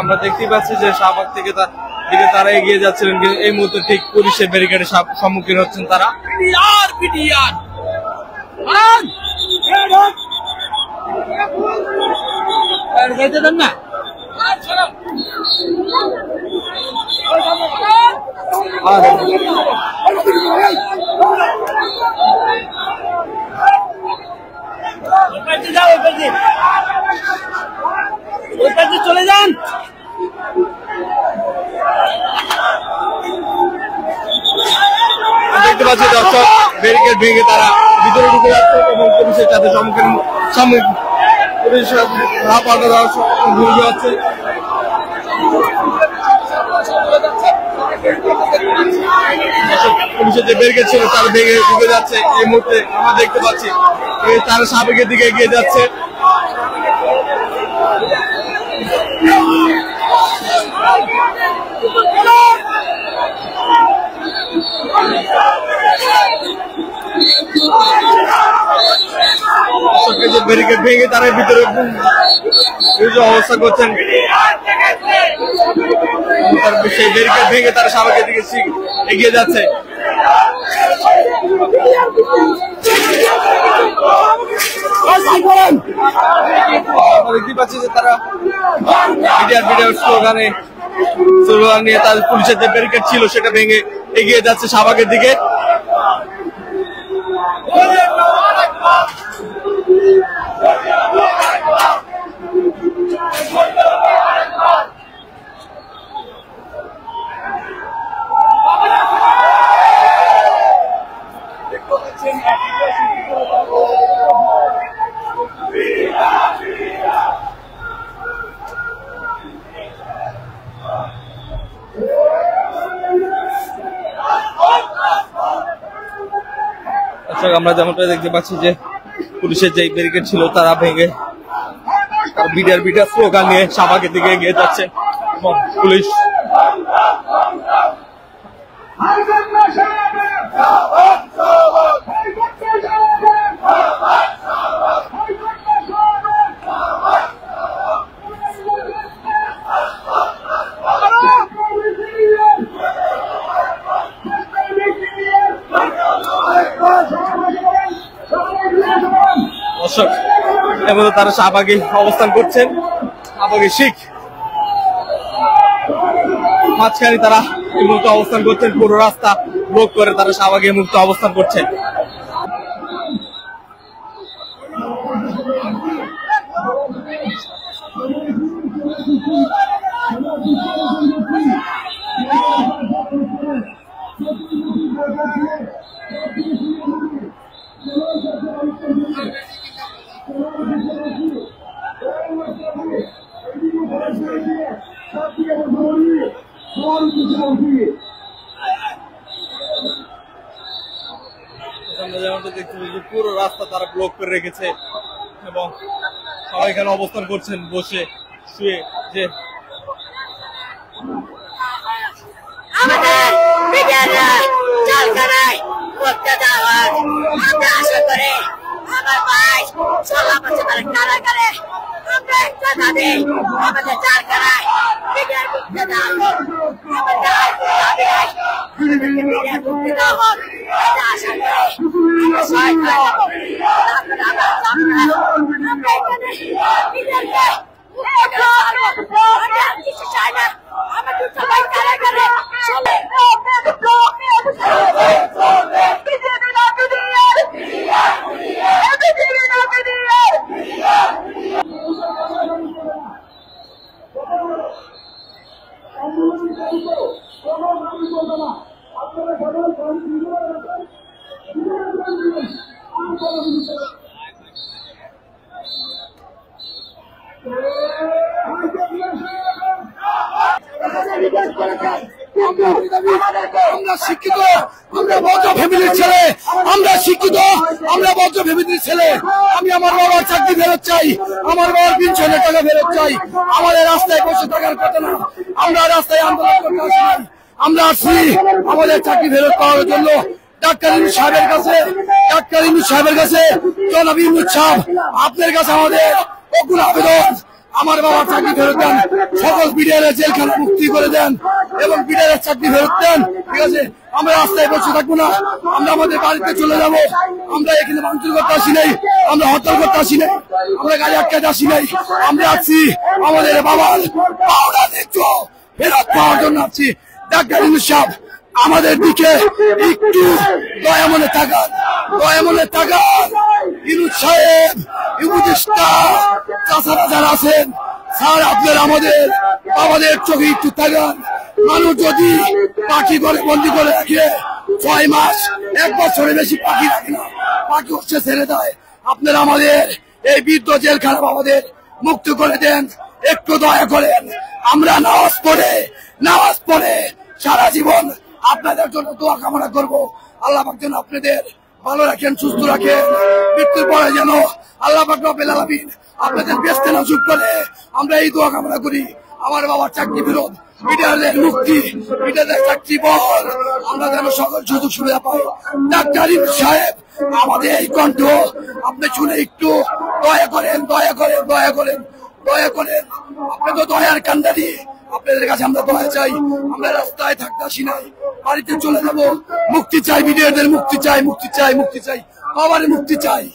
আমরা দেখতেই পাচ্ছি যে শাহবাগ থেকে দিকে তারা এগিয়ে যাচ্ছিলেন, কিন্তু এই মুহূর্তে ঠিক পুলিশের ব্যারিকেডের সম্মুখীন হচ্ছেন তারা। না চলে যান। দেখতে পাচ্ছি দর্শক ব্যারিকেড ভেঙে তারা ভিতরে ঢুকে যাচ্ছে এবং পুলিশের সাথে পুলিশের ভূমিকা হচ্ছে। পুলিশের যে ব্যারিকেড ছিল তার ভেঙে ঢুকে যাচ্ছে। এই মুহূর্তে আমরা দেখতে পাচ্ছি তারা সাবেকের দিকে এগিয়ে যাচ্ছে। ব্যারিকেড ভেঙে তারা ভিতরে অবস্থা করছেন। সেই ব্যারিকেড ভেঙে তারা সাবেকের দিকে এগিয়ে যাচ্ছে। দেখতে পাচ্ছি যে তারা স্লোগান নিয়ে তাদের পুলিশের যে ব্যারিকেড ছিল সেটা ভেঙে এগিয়ে যাচ্ছে শাহবাগের দিকে। আমরা যেমনটা দেখতে পাচ্ছি যে পুলিশের যে ব্যারিকেড ছিল তারা ভেঙে বিডিআর স্লোগান নিয়ে শাহবাগের দিকে এগিয়ে যাচ্ছে এবং পুলিশ তারা শাহবাগে অবস্থান করছেন। শাহবাগে শিখ মাঝখানে তারা এই মুহূর্তে অবস্থান করছেন। পুরো রাস্তা ব্লক করে তারা শাহবাগে এই মুহূর্তে অবস্থান করছেন। পুরো রাস্তা তারা ব্লক করে রেখেছে এবং সবাই এখানে অবস্থান করছেন বসে শুয়ে। যে আশা করে আমার ভাই সোলা বছর কারাগারে আমরা একটা দাবি আমাদের চারখানায় মুক্তি দেওয়া হোক আশা চাই না আমাদের সবাই কারাগারে আমরা শিক্ষিত, আমরা বজ্র ফ্যামিলির ছেলে, আমরা শিক্ষিত, আমরা বজ্র ফ্যামিলির ছেলে। আমি আমার বাবার চাকরি ফেরত চাই, আমার বাবার পেনশনের টাকা ফেরত চাই। আমাদের রাস্তায় বসে থাকার কথা না, আমরা রাস্তায় আন্দোলন করতে আসি নাই। আমরা আসছি আমাদের চাকরি ফেরত পাওয়ার জন্য। ডাক্তার ইউনূস সাহেবের কাছে, ডাক্তার ইউনূস সাহেবের কাছে, জনাব ইউনূস সাহেব আপনার কাছে আমাদের অকুল আবেদন, আমার বাবার চাকরি ফেরত দেন, সকল বিডিআরের জেলখানা মুক্তি করে দেন এবং বিডিআরের চাকরি ফেরত দেন। ঠিক আছে, আমরা রাস্তায় বসে থাকবো না, আমরা আমাদের বাড়িতে চলে যাব। আমরা এখানে ভাঙচুর করতে আসি নাই, আমরা হত্যা করতে আসি নাই, আমরা গাড়ি আটকাতে আসি নাই। আমরা আছি আমাদের বাবার পাওনা ন্যায্য ফেরত পাওয়ার জন্য আছি। ডাক্তার ইউনূস সাহেব আমাদের দিকে একটু দয়া মনে তাকান, দয়া মনে তাকান। ইউনূস সাহেব, উপদেষ্টা চাচারা যারা আছেন, স্যার আপনারা আমাদের চোখে একটু তাকান। মানুষ যদি পাখি করে বন্দি করে রাখে 6 মাস 1 বছরের বেশি পাখি রাখে না, পাখি হচ্ছে ছেড়ে দেয়। আপনারা আমাদের এই বৃদ্ধ জেলখানা আমাদের মুক্ত করে দেন, একটু দয়া করেন। আমরা নামাজ পড়ে সারা জীবন আপনাদের জন্য দোয়া কামনা করব। আল্লাহ পাক যেন আপনাদের ভালো রাখেন, সুস্থ রাখেন। মৃত্যুর পরে যেন আল্লাহ পাক রব্বুল আলামিন আপনাদের বেহেশতে নসিব করে, আমরা এই দোয়া কামনা করি। আমার বাবার চাকরি ফেরত, বিডিআরের মুক্তি, বিডিআরের চাকরি বল, আমরা যেন সকল সুযোগ সুবিধা পাই। ডাক্তার ইউনূস সাহেব আমাদের এই কণ্ঠ আপনি শুনে একটু দয়া করেন, দয়া করেন, দয়া করেন, দয়া করেন। আপনি তো দয়ার কান্ডারি, আপনাদের কাছে আমরা দয়া চাই। আমরা রাস্তায় থাকতে আসি নাই, বাড়িতে চলে যাবো। মুক্তি চাই, বিডিআরদের মুক্তি চাই, মুক্তি চাই, মুক্তি চাই, বাবার মুক্তি চাই।